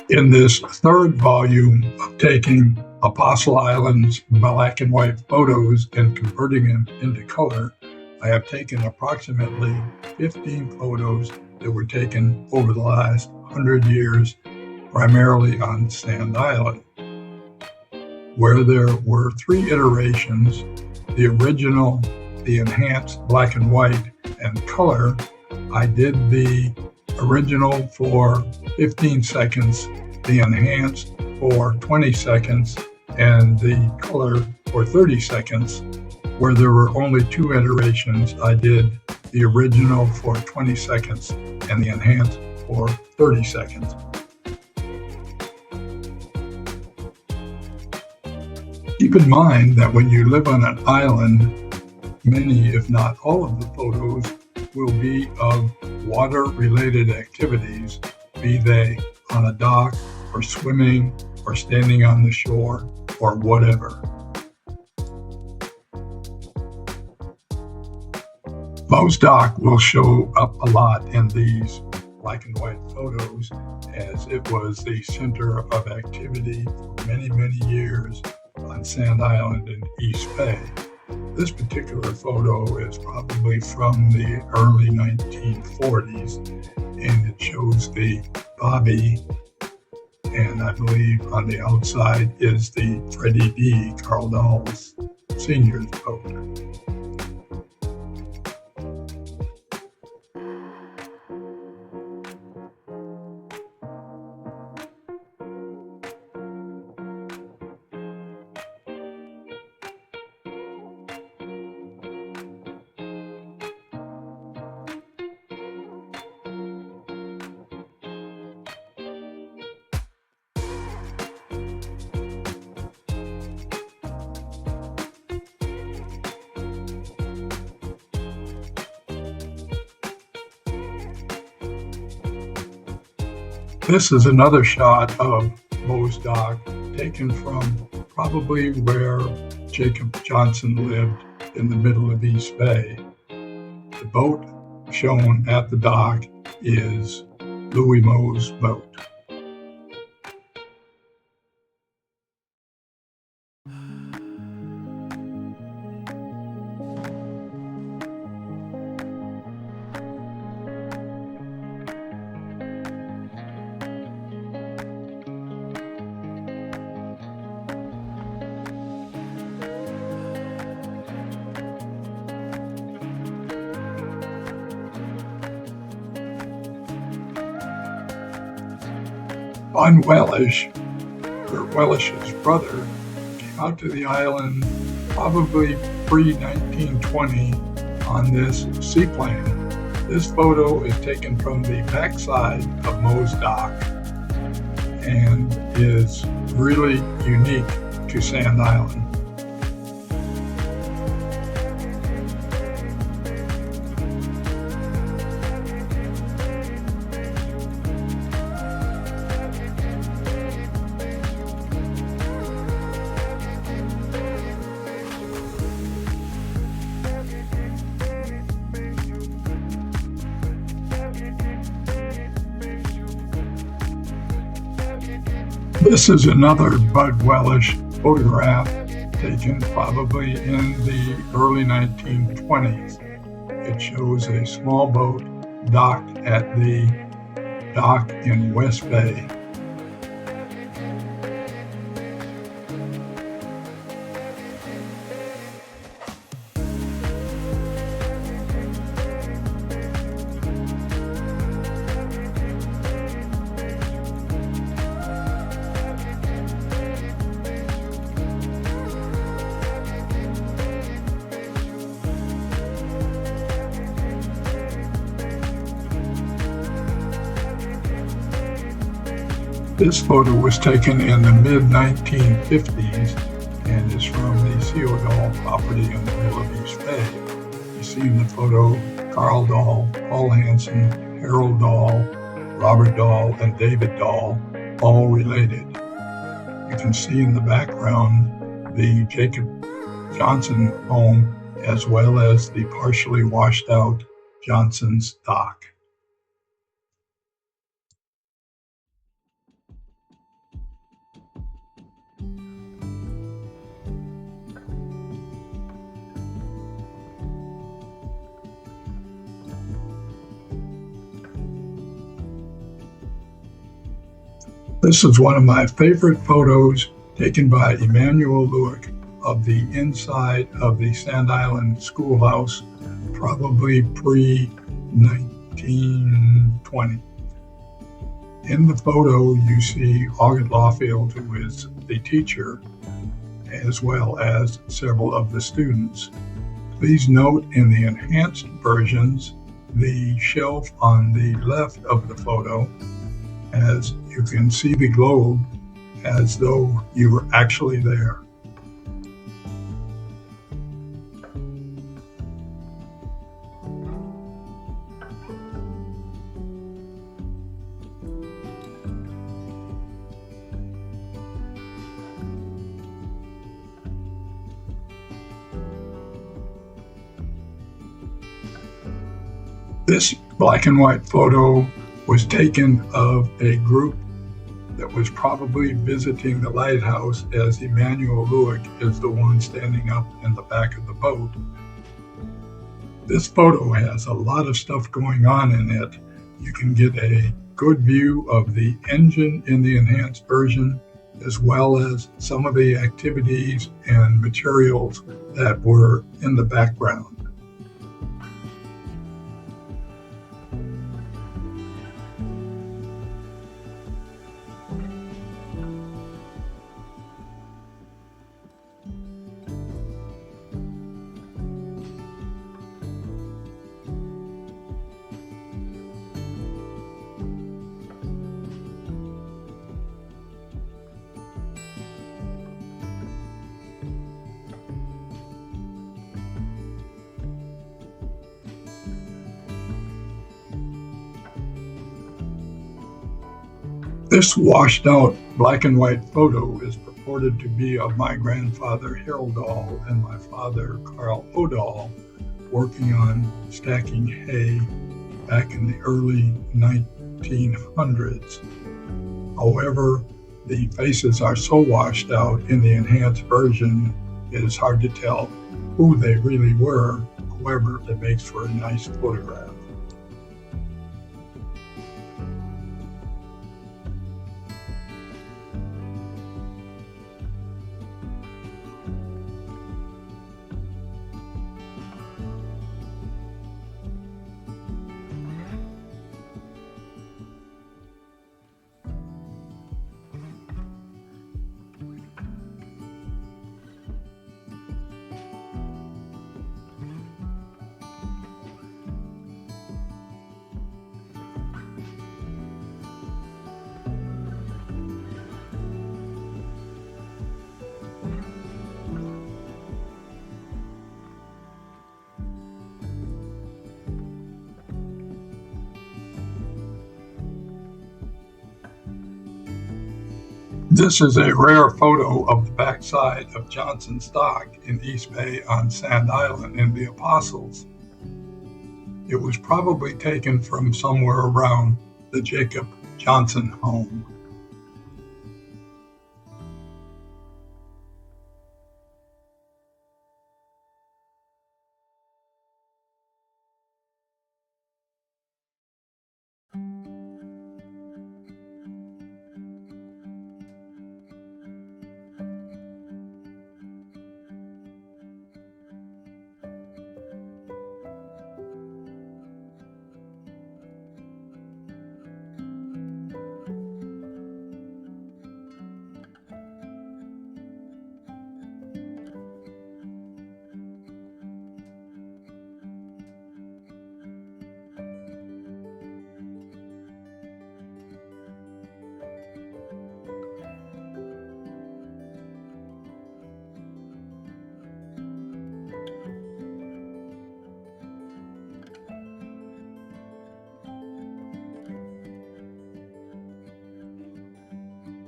In this third volume of taking Apostle Island's black and white photos and converting them into color, I have taken approximately 15 photos that were taken over the last 100 years, primarily on Sand Island, where there were 3 iterations: the original, the enhanced black and white, and color. I did the original for 15 seconds, the enhanced for 20 seconds, and the color for 30 seconds. Where there were only 2 iterations, I did the original for 20 seconds and the enhanced for 30 seconds. Keep in mind that when you live on an island, many, if not all of the photos will be of water-related activities, be they on a dock or swimming or standing on the shore or whatever. Moe's Dock will show up a lot in these black and white photos, as it was the center of activity for many, many years on Sand Island and East Bay. This particular photo is probably from the early 1940s, and it shows the Bobby, and I believe on the outside is the Freddie D. Carl Dahl's Senior's boat. This is another shot of Moe's Dock, taken from probably where Jacob Johnson lived in the middle of East Bay. The boat shown at the dock is Louis Moe's boat. Von Wellish, or Wellish's brother, came out to the island probably pre-1920 on this seaplane. This photo is taken from the backside of Moe's Dock and is really unique to Sand Island. This is another Bud Wellish photograph taken probably in the early 1920s. It shows a small boat docked at the dock in West Bay. This photo was taken in the mid-1950s and is from the C.O. Dahl property in the middle of East Bay. You see in the photo Carl Dahl, Paul Hansen, Harold Dahl, Robert Dahl, and David Dahl, all related. You can see in the background the Jacob Johnson home as well as the partially washed out Johnson's dock. This is one of my favorite photos taken by Emanuel Lewick of the inside of the Sand Island schoolhouse, probably pre-1920. In the photo, you see Augut Lawfield, who is the teacher, as well as several of the students. Please note in the enhanced versions, the shelf on the left of the photo, as you can see the globe as though you were actually there. This black and white photo was taken of a group that was probably visiting the lighthouse, as Emanuel Lewick is the one standing up in the back of the boat. This photo has a lot of stuff going on in it. You can get a good view of the engine in the enhanced version, as well as some of the activities and materials that were in the background. This washed out black and white photo is purported to be of my grandfather Harold Dahl and my father Carl O'Dahl working on stacking hay back in the early 1900s. However, the faces are so washed out in the enhanced version, it is hard to tell who they really were. However, it makes for a nice photograph. This is a rare photo of the backside of Johnson's Dock in East Bay on Sand Island in the Apostles. It was probably taken from somewhere around the Jacob Johnson home.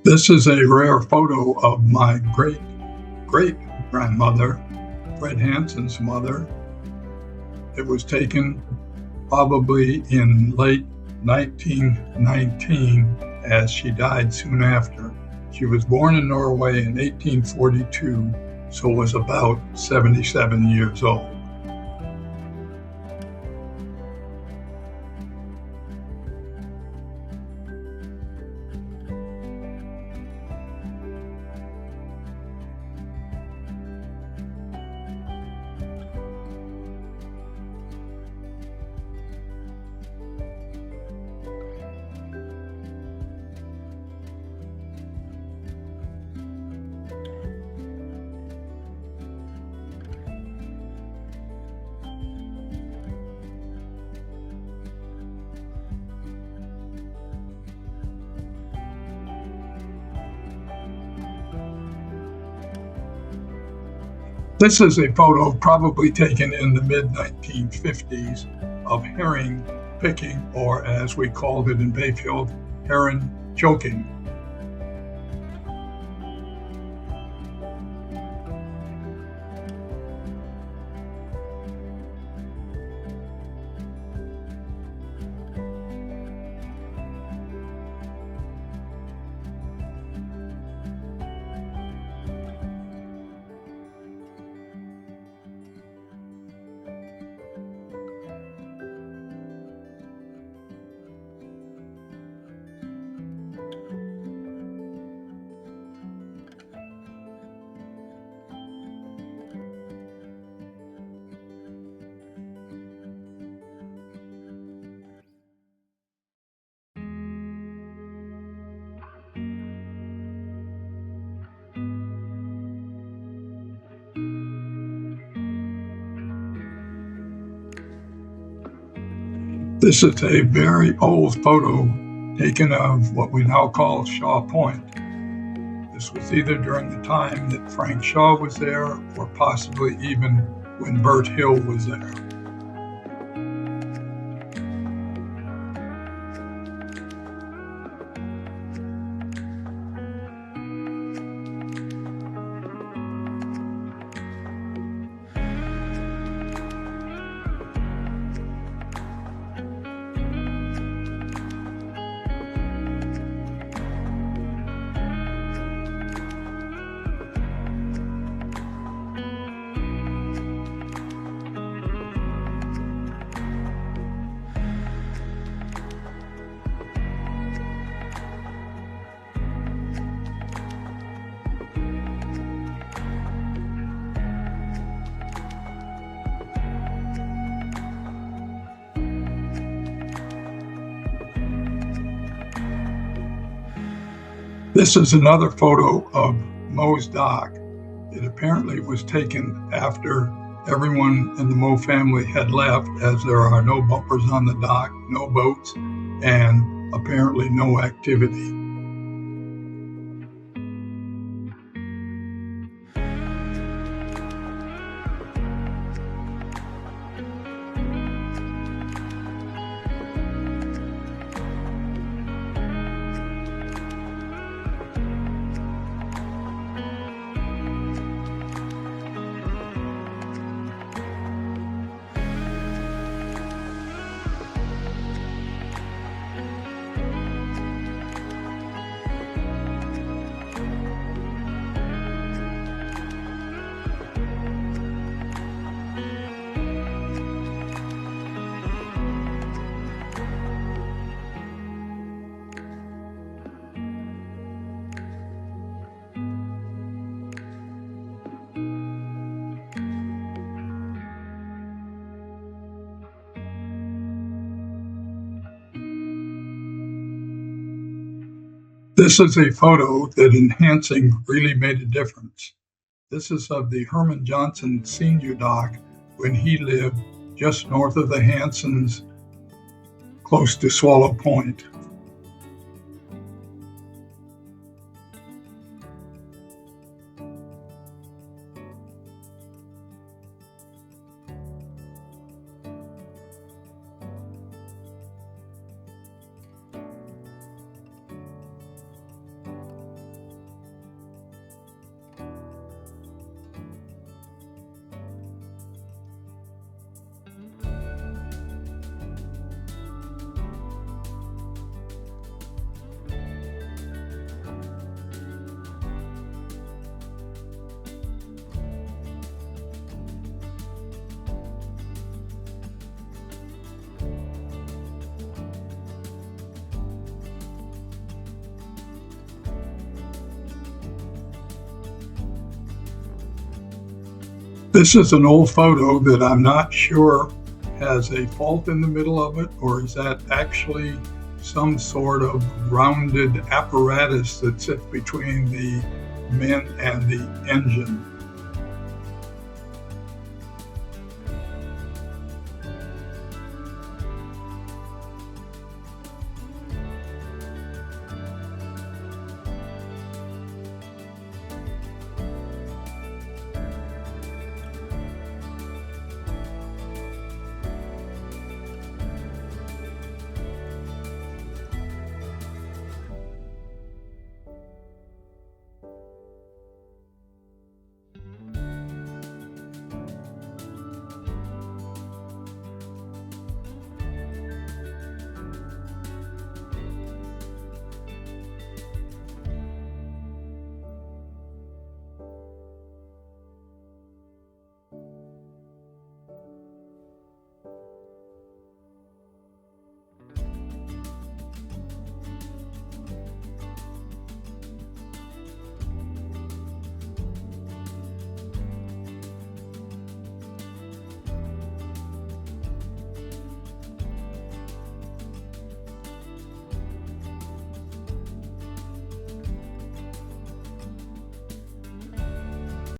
This is a rare photo of my great-great-grandmother, Fred Hanson's mother. It was taken probably in late 1919, as she died soon after. She was born in Norway in 1842, so was about 77 years old. This is a photo probably taken in the mid-1950s of herring picking, or as we called it in Bayfield, heron choking. This is a very old photo taken of what we now call Shaw Point. This was either during the time that Frank Shaw was there, or possibly even when Bert Hill was there. This is another photo of Moe's dock. It apparently was taken after everyone in the Moe family had left, as there are no bumpers on the dock, no boats, and apparently no activity. This is a photo that enhancing really made a difference. This is of the Herman Johnson Senior dock when he lived just north of the Hansons, close to Swallow Point. This is an old photo that I'm not sure has a fault in the middle of it, or is that actually some sort of rounded apparatus that sits between the men and the engine.